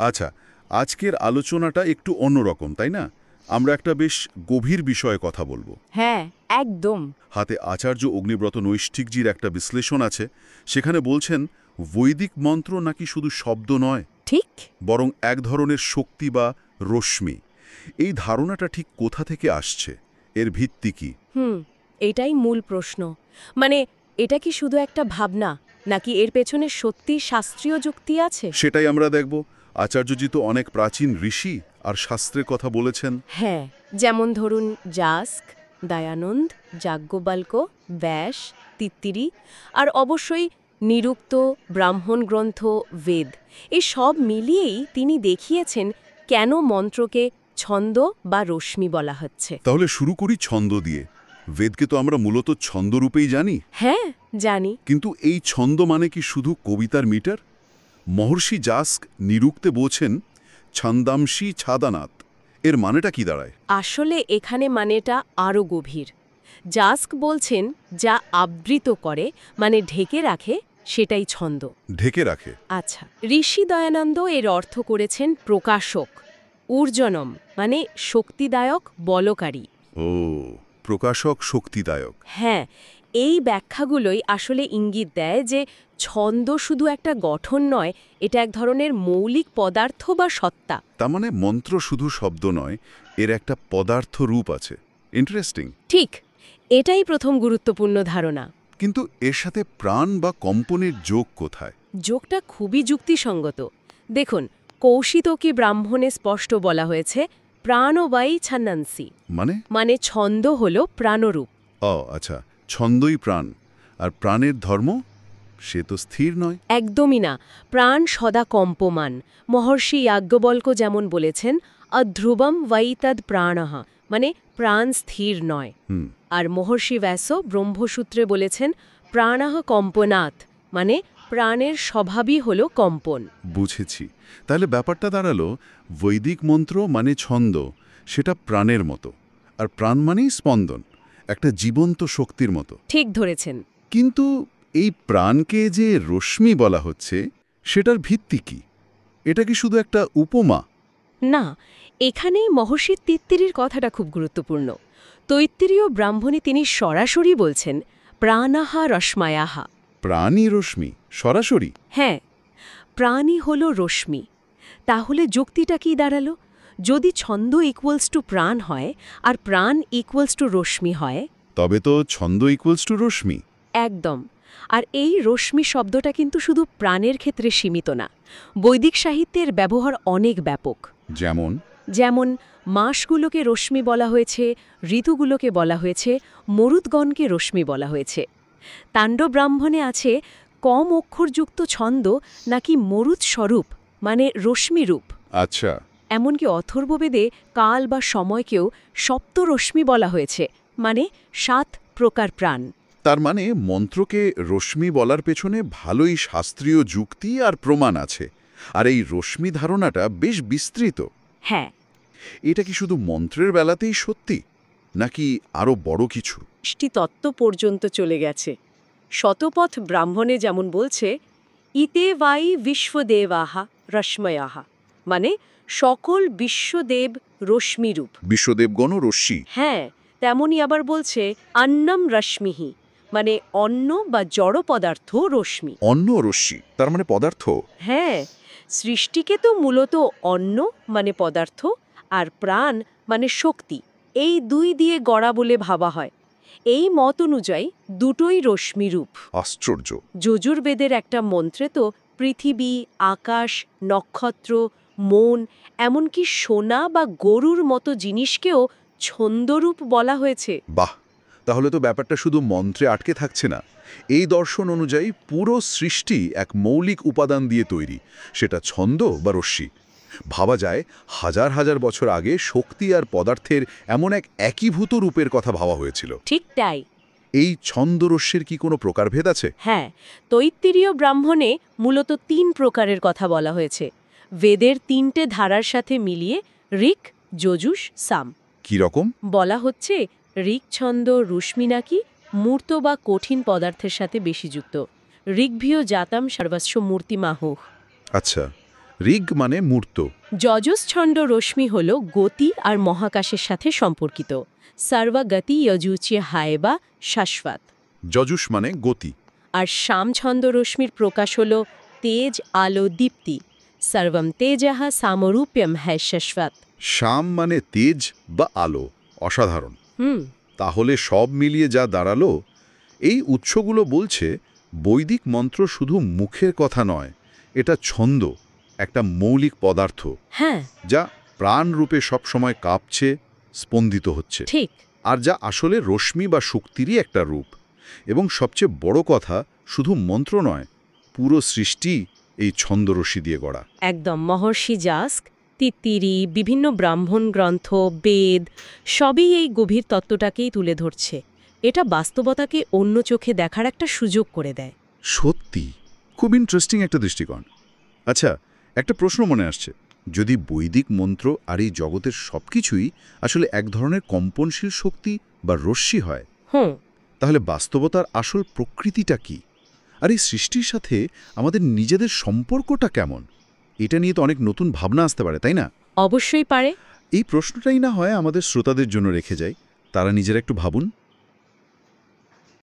আচ্ছা, আজকের আলোচনাটা একটু অন্যরকম, তাই না? আমরা একটা বেশ গভীর বিষয়ে কথা বলবো। হ্যাঁ, একদম। হাতে আচার্য অগ্নিব্রত নৈষ্ঠিকজির একটা বিশ্লেষণ আছে। সেখানে বলছেন বৈদিক মন্ত্র নাকি শুধু শব্দ নয়, ঠিক। বরং এক ধরনের শক্তি বা রশ্মি। এই ধারণাটা ঠিক কোথা থেকে আসছে? এর ভিত্তি কি? এটাই মূল প্রশ্ন। মানে এটা কি শুধু একটা ভাবনা, নাকি এর পেছনে সত্যি শাস্ত্রীয় যুক্তি আছে? সেটাই আমরা দেখব। আচার্যজি তো অনেক প্রাচীন ঋষি আর শাস্ত্রের কথা বলেছেন। হ্যাঁ, যেমন ধরুন যাস্ক, দয়ানন্দ, যাজ্ঞবল্ক্য, ব্যাস, তিত্তিরি আর অবশ্যই নিরুক্ত, ব্রাহ্মণ গ্রন্থ, বেদ। এই সব মিলিয়েই তিনি দেখিয়েছেন কেন মন্ত্রকে ছন্দ বা রশ্মি বলা হচ্ছে। তাহলে শুরু করি ছন্দ দিয়ে। বেদকে তো আমরা মূলত ছন্দরূপেই জানি, হ্যাঁ, জানি। কিন্তু এই ছন্দ মানে কি শুধু কবিতার মিটার? মহর্ষি যাস্ক নিরুক্তে বলছেন ছন্দাংশী ছাদানাত। এর মানেটা কি দাঁড়ায়? আসলে এখানে মানেটা আরও গভীর। যাস্ক বলছেন যা আবৃত করে, মানে ঢেকে রাখে, সেটাই ছন্দ। ঢেকে রাখে। আচ্ছা, ঋষি দয়ানন্দ এর অর্থ করেছেন প্রকাশক, ঊর্জনম মানে শক্তিদায়ক, বলকারী। ও, প্রকাশক, শক্তিদায়ক। হ্যাঁ, এই ব্যাখ্যাগুলোই আসলে ইঙ্গিত দেয় যে ছন্দ শুধু একটা গঠন নয়, এটা এক ধরনের মৌলিক পদার্থ বা সত্তা। তার মানে মন্ত্র শুধু শব্দ নয়, এর একটা পদার্থ রূপ আছে। ইন্টারেস্টিং। ঠিক, এটাই প্রথম গুরুত্বপূর্ণ ধারণা। কিন্তু এর সাথে প্রাণ বা কম্পনের যোগ কোথায়? যোগটা খুবই যুক্তিসঙ্গত। দেখুন, কৌশিতকী ব্রাহ্মণে স্পষ্ট বলা হয়েছে প্রাণবায়ী ছান্নান্সি, মানে ছন্দ হল প্রাণরূপ। আচ্ছা, ছন্দই প্রাণ। আর প্রাণের ধর্ম? সে তো স্থির নয়। একদমই না, প্রাণ সদা কম্পমান। মহর্ষি যাজ্ঞবল্ক্য যেমন বলেছেন অধ্রুবম বৈতদ প্রাণঃ, মানে প্রাণ স্থির নয়। আর মহর্ষি ব্যাস ব্রহ্মসূত্রে বলেছেন প্রাণঃ কম্পনাৎ, মানে প্রাণের স্বভাবই হল কম্পন। বুঝেছি। তাহলে ব্যাপারটা দাঁড়ালো, বৈদিক মন্ত্র মানে ছন্দ, সেটা প্রাণের মতো। আর প্রাণ মানেই স্পন্দন, একটা জীবন্ত শক্তির মতো। ঠিক ধরেছেন। কিন্তু এই প্রাণকে যে রশ্মি বলা হচ্ছে, সেটার ভিত্তি কি? এটা কি শুধু একটা উপমা? না, এখানেই মহর্ষি তিত্তিরির কথাটা খুব গুরুত্বপূর্ণ। তৈত্তিরীয় ব্রাহ্মণে তিনি সরাসরি বলছেন প্রাণাহা রশ্মায়াহা। প্রাণই রশ্মি, সরাসরি? হ্যাঁ, প্রাণই হল রশ্মি। তাহলে যুক্তিটা কি দাঁড়ালো? যদি ছন্দ ইকুয়ালস টু প্রাণ হয় আর প্রাণ ইকুয়ালস টু রশ্মি হয়, তবে তো ছন্দ ইকুয়ালস টু রশ্মি। একদম। আর এই রশ্মি শব্দটা কিন্তু শুধু প্রাণের ক্ষেত্রে সীমিত না। বৈদিক সাহিত্যের ব্যবহার অনেক ব্যাপক। যেমন মাসগুলোকে রশ্মি বলা হয়েছে, ঋতুগুলোকে বলা হয়েছে, মরুদ্গণকে রশ্মি বলা হয়েছে। তাণ্ডব ব্রাহ্মণে আছে কম অক্ষরযুক্ত ছন্দ নাকি মরুৎ স্বরূপ, মানে রশ্মিরূপ। আচ্ছা। এমনকি অথর্ববেদে কাল বা সময়কেও সপ্তরশ্মি বলা হয়েছে, মানে 7 প্রকার প্রাণ। তার মানে মন্ত্রকে রশ্মি বলার পেছনে ভালোই শাস্ত্রীয় যুক্তি আর প্রমাণ আছে। আর এই রশ্মি ধারণাটা বেশ বিস্তৃত। হ্যাঁ। এটা কি শুধু মন্ত্রের বেলাতেই সত্যি, নাকি আরও বড় কিছু? তত্ত্ব পর্যন্ত চলে গেছে। শতপথ ব্রাহ্মণে যেমন বলছে ইতে বাই বিশ্বদেবাহা রশ্ময়াহা, মানে সকল বিশ্বদেব রশ্মিরূপ। বিশ্বদেবগণও রশ্মি? হ্যাঁ, তেমনই আবার বলছে অন্নম রশ্মিহি, মানে অন্ন বা জড় পদার্থ রশ্মি। অন্ন রশ্মি, তার মানে পদার্থ? হ্যাঁ, সৃষ্টিকে তো মূলত অন্ন মানে পদার্থ আর প্রাণ মানে শক্তি, এই দুই দিয়ে গড়া বলে ভাবা হয়। এই মত অনুযায়ী দুটোই রশ্মিরূপ। আশ্চর্য। যজুর্বেদের একটা মন্ত্রে তো পৃথিবী, আকাশ, নক্ষত্র, মন, এমনকি সোনা বা গরুর মতো জিনিসকেও ছন্দরূপ বলা হয়েছে। বাহ, তাহলে তো ব্যাপারটা শুধু মন্ত্রে আটকে থাকছে না। এই দর্শন অনুযায়ী পুরো সৃষ্টি এক মৌলিক উপাদান দিয়ে তৈরি, সেটা ছন্দ বা রশ্মি। ভাবা যায় হাজার হাজার বছর আগে শক্তি আর পদার্থের এমন এক একীভূত রূপের কথা ভাবা হয়েছিল। ঠিক তাই। এই ছন্দ রশ্মির কি কোনো প্রকারভেদ আছে? হ্যাঁ, তৈত্তিরীয় ব্রাহ্মণে মূলত 3 প্রকারের কথা বলা হয়েছে। বেদের 3টে ধারার সাথে মিলিয়ে ঋক, যজুষ, সাম। কি রকম? বলা হচ্ছে ঋক ছন্দ রশ্মি নাকি মূর্ত বা কঠিন পদার্থের সাথে বেশি যুক্ত। ঋগ্ভিয় জাতাম সর্বস্ব মূর্তিমাহুঃ। আচ্ছা, ঋগ মানে মূর্ত। যজস ছন্দ রশ্মি হল গতি আর মহাকাশের সাথে সম্পর্কিত। সর্বগতি যজুচে হায়বা শাশ্বত। যজুষ মানে গতি। আর সাম ছন্দ রশ্মির প্রকাশ হল তেজ আলো দীপ্তি। সর্বম তেজঃ সামরূপ্যম হ্যায় শাশ্বত। শাম মানে তেজ বা আলো, অসাধারণ। হুম তাহলে সব মিলিয়ে যা দাঁড়ালো, এই উৎসগুলো বলছে বৈদিক মন্ত্র শুধু মুখের কথা নয়, এটা ছন্দ, একটা মৌলিক পদার্থ, হ্যাঁ যা প্রাণরূপে সবসময় কাঁপছে, স্পন্দিত হচ্ছে। ঠিক। আর যা আসলে রশ্মি বা শক্তিরই একটা রূপ। এবং সবচেয়ে বড় কথা, শুধু মন্ত্র নয়, পুরো সৃষ্টি এই ছন্দরশ্মি দিয়ে গড়া। একদম। মহর্ষি যাস্ক, তিত্তিরি, বিভিন্ন ব্রাহ্মণ গ্রন্থ, বেদ সবই এই গভীর তত্ত্বটাকেই তুলে ধরছে। এটা বাস্তবতাকে অন্য চোখে দেখার একটা সুযোগ করে দেয়। সত্যি খুব ইন্টারেস্টিং একটা দৃষ্টিকোণ। আচ্ছা, একটা প্রশ্ন মনে আসছে, যদি বৈদিক মন্ত্র আর এই জগতের সবকিছুই আসলে এক ধরনের কম্পনশীল শক্তি বা রশ্মি হয়, তাহলে বাস্তবতার আসল প্রকৃতিটা কি? আর এই সৃষ্টির সাথে আমাদের নিজেদের সম্পর্কটা কেমন? এটা নিয়ে তো অনেক নতুন ভাবনা আসতে পারে, তাই না? অবশ্যই পারে। এই প্রশ্নটাই না হয় আমাদের শ্রোতাদের জন্য রেখে যাই, তারা নিজেরা একটু ভাবুন।